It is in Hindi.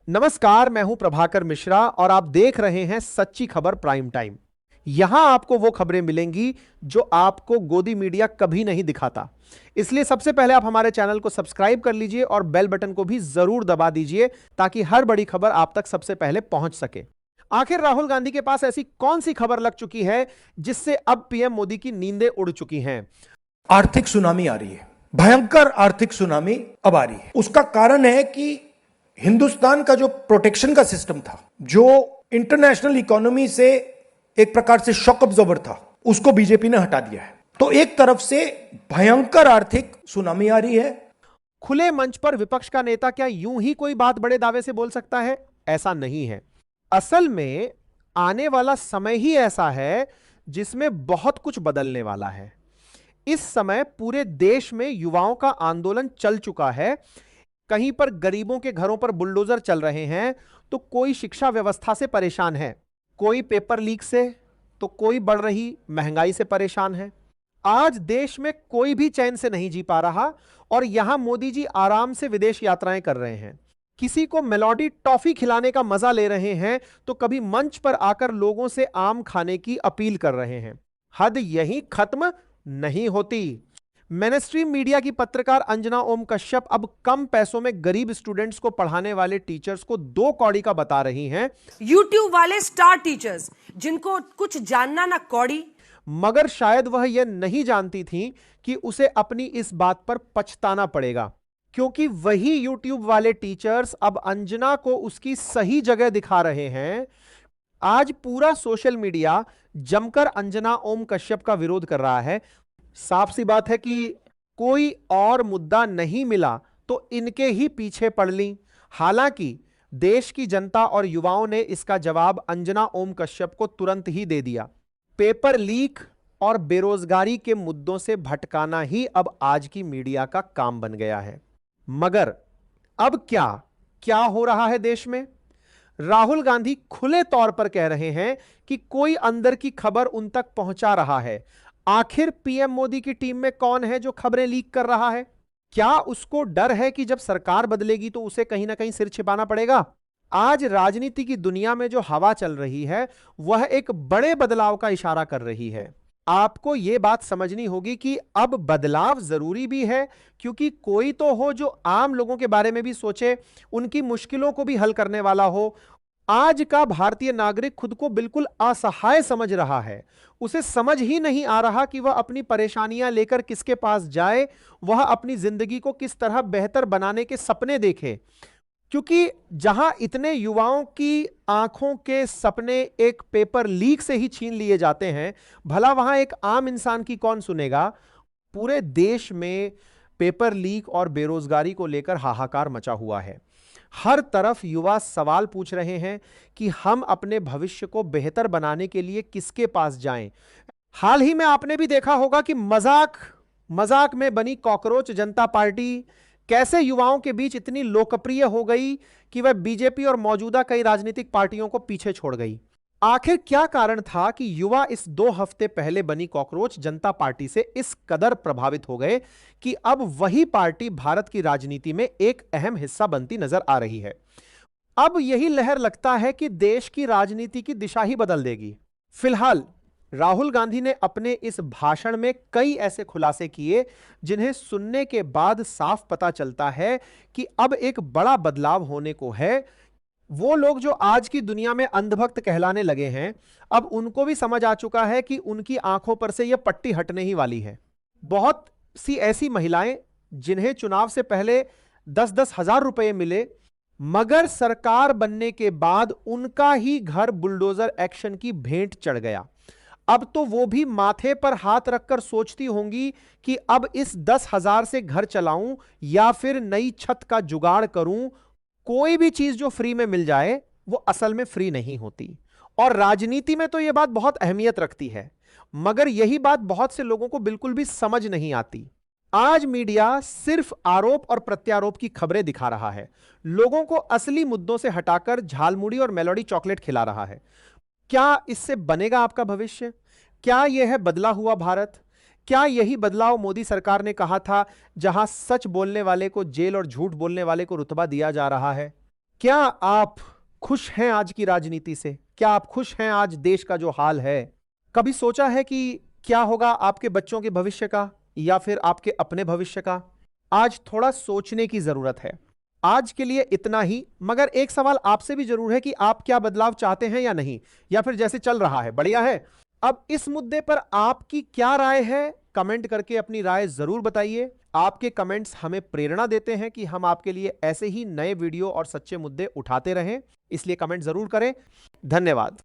नमस्कार, मैं हूं प्रभाकर मिश्रा और आप देख रहे हैं सच्ची खबर प्राइम टाइम। यहां आपको वो खबरें मिलेंगी जो आपको गोदी मीडिया कभी नहीं दिखाता। इसलिए सबसे पहले आप हमारे चैनल को सब्सक्राइब कर लीजिए और बेल बटन को भी जरूर दबा दीजिए ताकि हर बड़ी खबर आप तक सबसे पहले पहुंच सके। आखिर राहुल गांधी के पास ऐसी कौन सी खबर लग चुकी है जिससे अब पीएम मोदी की नींदें उड़ चुकी हैं? आर्थिक सुनामी आ रही है, भयंकर आर्थिक सुनामी अब आ रही है। उसका कारण है कि हिंदुस्तान का जो प्रोटेक्शन का सिस्टम था, जो इंटरनेशनल इकोनॉमी से एक प्रकार से शॉक अब्जॉर्बर था, उसको बीजेपी ने हटा दिया है। तो एक तरफ से भयंकर आर्थिक सुनामी आ रही है। खुले मंच पर विपक्ष का नेता क्या यूं ही कोई बात बड़े दावे से बोल सकता है? ऐसा नहीं है। असल में आने वाला समय ही ऐसा है जिसमें बहुत कुछ बदलने वाला है। इस समय पूरे देश में युवाओं का आंदोलन चल चुका है। कहीं पर गरीबों के घरों पर बुलडोजर चल रहे हैं, तो कोई शिक्षा व्यवस्था से परेशान है, कोई पेपर लीक से, तो कोई बढ़ रही महंगाई से परेशान है। आज देश में कोई भी चैन से नहीं जी पा रहा और यहां मोदी जी आराम से विदेश यात्राएं कर रहे हैं। किसी को मेलोडी टॉफी खिलाने का मजा ले रहे हैं, तो कभी मंच पर आकर लोगों से आम खाने की अपील कर रहे हैं। हद यहीं खत्म नहीं होती। मेनस्ट्रीम मीडिया की पत्रकार अंजना ओम कश्यप अब कम पैसों में गरीब स्टूडेंट्स को पढ़ाने वाले टीचर्स को 2 कौड़ी का बता रही हैं। यूट्यूब वाले स्टार टीचर्स जिनको कुछ जानना ना कौड़ी। मगर शायद वह यह नहीं जानती थी कि उसे अपनी इस बात पर पछताना पड़ेगा, क्योंकि वही यूट्यूब वाले टीचर्स अब अंजना को उसकी सही जगह दिखा रहे हैं। आज पूरा सोशल मीडिया जमकर अंजना ओम कश्यप का विरोध कर रहा है। साफ सी बात है कि कोई और मुद्दा नहीं मिला तो इनके ही पीछे पड़ ली। हालांकि देश की जनता और युवाओं ने इसका जवाब अंजना ओम कश्यप को तुरंत ही दे दिया। पेपर लीक और बेरोजगारी के मुद्दों से भटकाना ही अब आज की मीडिया का काम बन गया है। मगर अब क्या क्या हो रहा है देश में? राहुल गांधी खुले तौर पर कह रहे हैं कि कोई अंदर की खबर उन तक पहुंचा रहा है। आखिर पीएम मोदी की टीम में कौन है जो खबरें लीक कर रहा है? क्या उसको डर है कि जब सरकार बदलेगी तो उसे कहीं ना कहीं सिर छिपाना पड़ेगा? आज राजनीति की दुनिया में जो हवा चल रही है वह एक बड़े बदलाव का इशारा कर रही है। आपको यह बात समझनी होगी कि अब बदलाव जरूरी भी है, क्योंकि कोई तो हो जो आम लोगों के बारे में भी सोचे, उनकी मुश्किलों को भी हल करने वाला हो। आज का भारतीय नागरिक खुद को बिल्कुल असहाय समझ रहा है। उसे समझ ही नहीं आ रहा कि वह अपनी परेशानियां लेकर किसके पास जाए, वह अपनी जिंदगी को किस तरह बेहतर बनाने के सपने देखे। क्योंकि जहां इतने युवाओं की आंखों के सपने एक पेपर लीक से ही छीन लिए जाते हैं, भला वहां एक आम इंसान की कौन सुनेगा? पूरे देश में पेपर लीक और बेरोजगारी को लेकर हाहाकार मचा हुआ है। हर तरफ युवा सवाल पूछ रहे हैं कि हम अपने भविष्य को बेहतर बनाने के लिए किसके पास जाएं। हाल ही में आपने भी देखा होगा कि मजाक मजाक में बनी कॉकरोच जनता पार्टी कैसे युवाओं के बीच इतनी लोकप्रिय हो गई कि वह बीजेपी और मौजूदा कई राजनीतिक पार्टियों को पीछे छोड़ गई। आखिर क्या कारण था कि युवा इस 2 हफ्ते पहले बनी कॉकरोच जनता पार्टी से इस कदर प्रभावित हो गए कि अब वही पार्टी भारत की राजनीति में एक अहम हिस्सा बनती नजर आ रही है? अब यही लहर लगता है कि देश की राजनीति की दिशा ही बदल देगी। फिलहाल राहुल गांधी ने अपने इस भाषण में कई ऐसे खुलासे किए जिन्हें सुनने के बाद साफ पता चलता है कि अब एक बड़ा बदलाव होने को है। वो लोग जो आज की दुनिया में अंधभक्त कहलाने लगे हैं, अब उनको भी समझ आ चुका है कि उनकी आंखों पर से यह पट्टी हटने ही वाली है। बहुत सी ऐसी महिलाएं जिन्हें चुनाव से पहले 10-10 हजार रुपए मिले, मगर सरकार बनने के बाद उनका ही घर बुलडोजर एक्शन की भेंट चढ़ गया। अब तो वो भी माथे पर हाथ रखकर सोचती होंगी कि अब इस 10,000 से घर चलाऊं या फिर नई छत का जुगाड़ करूं। कोई भी चीज जो फ्री में मिल जाए वो असल में फ्री नहीं होती। और राजनीति में तो यह बात बहुत अहमियत रखती है, मगर यही बात बहुत से लोगों को बिल्कुल भी समझ नहीं आती। आज मीडिया सिर्फ आरोप और प्रत्यारोप की खबरें दिखा रहा है, लोगों को असली मुद्दों से हटाकर झालमुड़ी और मेलोडी चॉकलेट खिला रहा है। क्या इससे बनेगा आपका भविष्य? क्या यह है बदला हुआ भारत? क्या यही बदलाव मोदी सरकार ने कहा था, जहां सच बोलने वाले को जेल और झूठ बोलने वाले को रुतबा दिया जा रहा है? क्या आप खुश हैं आज की राजनीति से? क्या आप खुश हैं आज देश का जो हाल है? कभी सोचा है कि क्या होगा आपके बच्चों के भविष्य का या फिर आपके अपने भविष्य का? आज थोड़ा सोचने की जरूरत है। आज के लिए इतना ही, मगर एक सवाल आपसे भी जरूर है कि आप क्या बदलाव चाहते हैं या नहीं, या फिर जैसे चल रहा है बढ़िया है। अब इस मुद्दे पर आपकी क्या राय है? कमेंट करके अपनी राय जरूर बताइए। आपके कमेंट्स हमें प्रेरणा देते हैं कि हम आपके लिए ऐसे ही नए वीडियो और सच्चे मुद्दे उठाते रहें, इसलिए कमेंट जरूर करें। धन्यवाद।